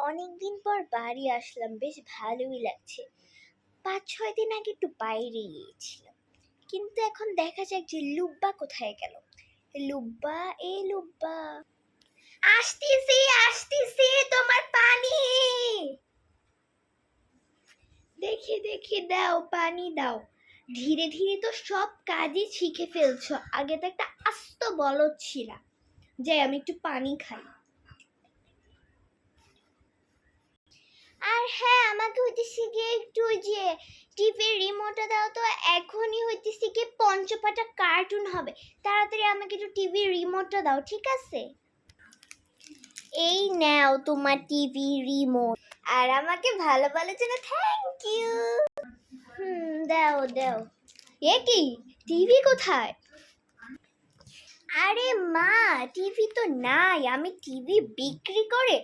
অনেকদিন পর বাড়ি আসলাম, বেশ ভালোই লাগছে। ৫-৬ দিন আগে একটু বাইরে গিয়েছিলাম, কিন্তু এখন দেখা যাক যে লুব্বা কোথায় গেল। লুব্বা, লুব্বা, আসতেছি আসতেছি, তোমার পানি। দেখি দেখি, দাও পানি দাও। ধীরে ধীরে তো সব কাজই শিখে ফেলছো, আগে তো একটা আস্ত বলদ ছিলা। যাই আমি একটু পানি খাই। আর হ্যাঁ, আমাকে হইতেছে গিয়ে একটু ওই যে টিভির রিমোটটা দাও তো, এখনই হইতেছে গিয়ে পঞ্চপাটা কার্টুন হবে। তাড়াতাড়ি আমাকে একটু টিভির রিমোটটা দাও, ঠিক আছে? এই নাও তোমার টিভি রিমোট। আর আমাকে ভালো বলার জন্য থ্যাংক ইউ। দাও দাও। এ কি, টিভি কোথায়? আরে মা, টিভি তো নাই, আমি টিভি বিক্রি করে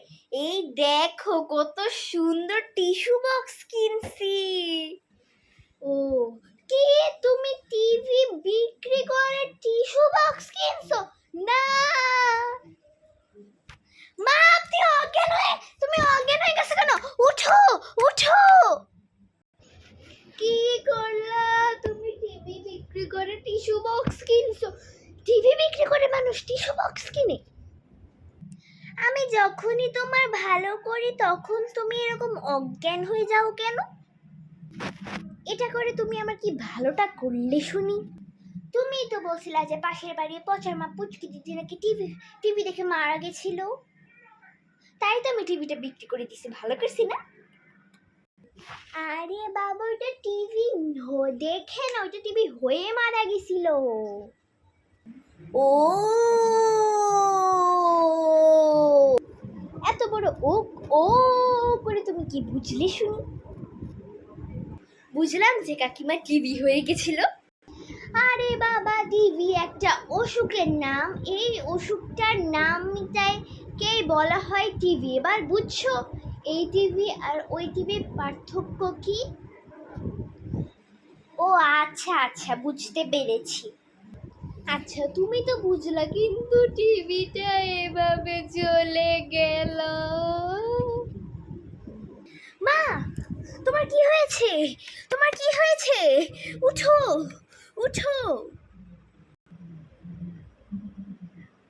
এই দেখো কত সুন্দর টিস্যু বক্স কিনছি। ও, কি, তুমি টিভি বিক্রি করে টিস্যু বক্স কিনছো? না মা, তুমি অজ্ঞান হয়ে গেছো কেন? উঠো উঠো। কি করলা তুমি? টিভি বিক্রি করে টিস্যু বক্স কিনছো? টিভি বিক্রি করে মানুষ টিস্যু বক্স কিনে? আমি যখনই তোমার ভালো করি তখন তুমি এরকম অজ্ঞান হয়ে যাও কেন? এটা করে তুমি আমার কি ভালোটা করলে শুনি? তুমিই তো বলছিলা যে পাশের বাড়ি পচার মা পুচকি দিদি নাকি টিভি দেখে মারা গেছিল। তাই তো আমি টিভিটা বিক্রি করে দিছি, ভালো করছি না? আরে বাবা, ওটা টিভি দেখে না, ওটা টিভি হয়ে মারা গেছিল। ও, এত বড় ও ও করে তুমি কি বুঝলে শুনি? বুঝলাম যে কাকিমা টিভি হয়ে গেছিল। আরে বাবা, টিভি একটা অসুখের নাম, এই অসুখটার নামটাকে বলা হয় টিভি। এবার বুঝছো এই টিভি আর ওই টিভির পার্থক্য কি? ও আচ্ছা আচ্ছা, বুঝতে পেরেছি। আচ্ছা, তুমি তো বুঝলা, কিন্তু টিভিটা এভাবে চলে গেল। মা, তোমার কি হয়েছে? উঠো উঠো।